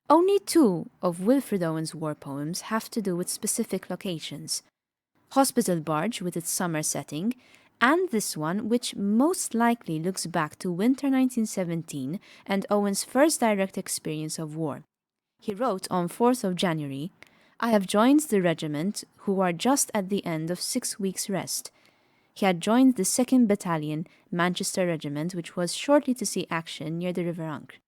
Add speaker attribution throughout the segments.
Speaker 1: Only two of Wilfred Owen's war poems have to do with specific locations: Hospital Barge with its summer setting, and this one, which most likely looks back to winter 1917 and Owen's first direct experience of war. He wrote on 4th of January, "I have joined the regiment who are just at the end of 6 weeks' rest." He had joined the 2nd Battalion, Manchester Regiment, which was shortly to see action near the River Ancre.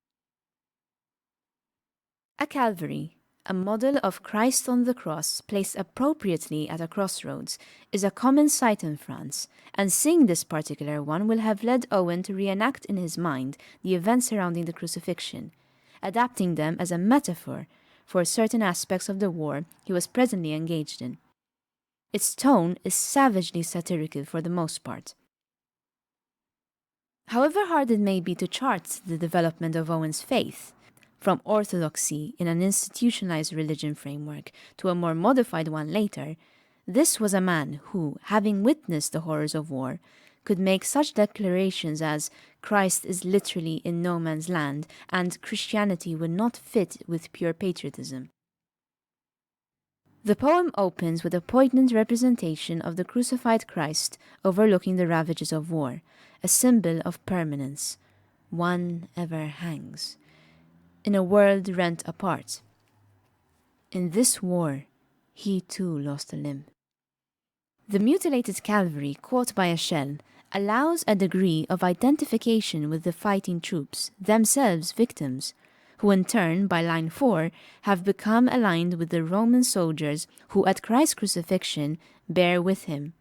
Speaker 1: A Calvary, a model of Christ on the cross placed appropriately at a crossroads, is a common sight in France, and seeing this particular one will have led Owen to reenact in his mind the events surrounding the crucifixion, adapting them as a metaphor for certain aspects of the war he was presently engaged in. Its tone is savagely satirical for the most part. However hard it may be to chart the development of Owen's faith, from orthodoxy in an institutionalized religion framework to a more modified one later, this was a man who, having witnessed the horrors of war, could make such declarations as "Christ is literally in no man's land" and "Christianity would not fit with pure patriotism." The poem opens with a poignant representation of the crucified Christ overlooking the ravages of war, a symbol of permanence. One ever hangs in a world rent apart. In this war, he too lost a limb. The mutilated Calvary caught by a shell allows a degree of identification with the fighting troops, themselves victims, who in turn, by line 4, have become aligned with the Roman soldiers who at Christ's crucifixion bear with him.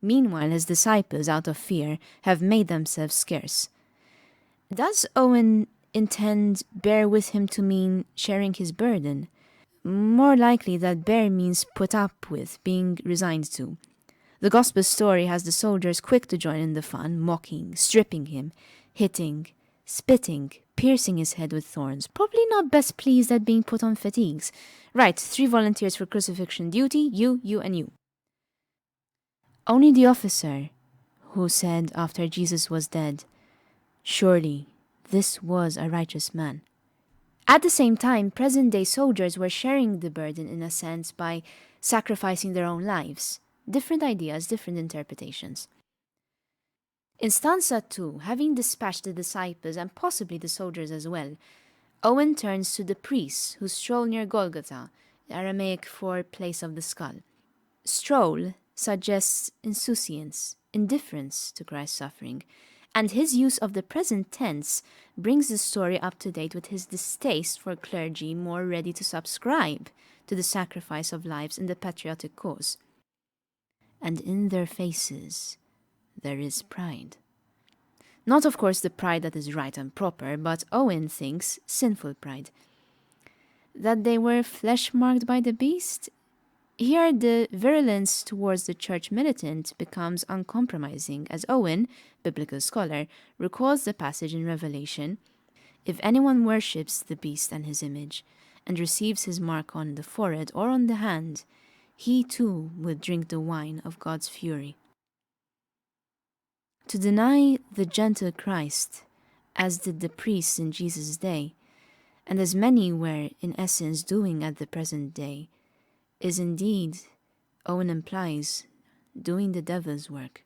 Speaker 1: Meanwhile, his disciples, out of fear, have made themselves scarce. Does Owen intend bear with him to mean sharing his burden? More likely that bear means put up with, being resigned to. The gospel story has the soldiers quick to join in the fun, mocking, stripping him, hitting, spitting, piercing his head with thorns, probably not best pleased at being put on fatigues. Right, 3 volunteers for crucifixion duty, you, and you. Only the officer who said after Jesus was dead, "Surely this was a righteous man." At the same time, present-day soldiers were sharing the burden in a sense by sacrificing their own lives. Different ideas, different interpretations. In stanza 2, having dispatched the disciples and possibly the soldiers as well, Owen turns to the priests who stroll near Golgotha, Aramaic for place of the skull. Stroll suggests insouciance, indifference to Christ's suffering, and his use of the present tense brings the story up to date with his distaste for clergy more ready to subscribe to the sacrifice of lives in the patriotic cause. And in their faces there is pride. Not, of course, the pride that is right and proper, but Owen thinks sinful pride. That they were flesh-marked by the beast? Here, the virulence towards the church militant becomes uncompromising, as Owen, biblical scholar, recalls the passage in Revelation, "If anyone worships the beast and his image, and receives his mark on the forehead or on the hand, he too will drink the wine of God's fury." To deny the gentle Christ, as did the priests in Jesus' day, and as many were in essence doing at the present day, is indeed, Owen implies, doing the devil's work.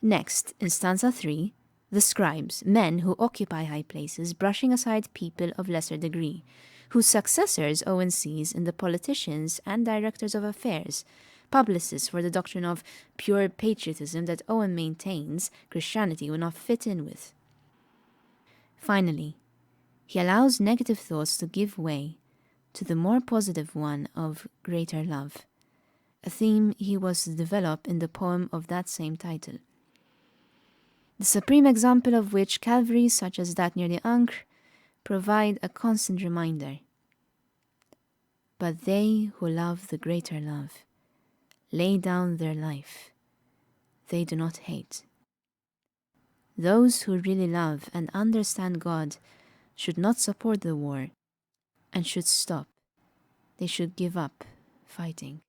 Speaker 1: Next, in stanza 3, the scribes, men who occupy high places, brushing aside people of lesser degree, whose successors Owen sees in the politicians and directors of affairs, publicists for the doctrine of pure patriotism that Owen maintains Christianity will not fit in with. Finally, he allows negative thoughts to give way to the more positive one of greater love, a theme he was to develop in the poem of that same title. The supreme example of which Calvaries such as that near the Ancre provide a constant reminder. But they who love the greater love lay down their life. They do not hate. Those who really love and understand God should not support the war and should stop. They should give up fighting.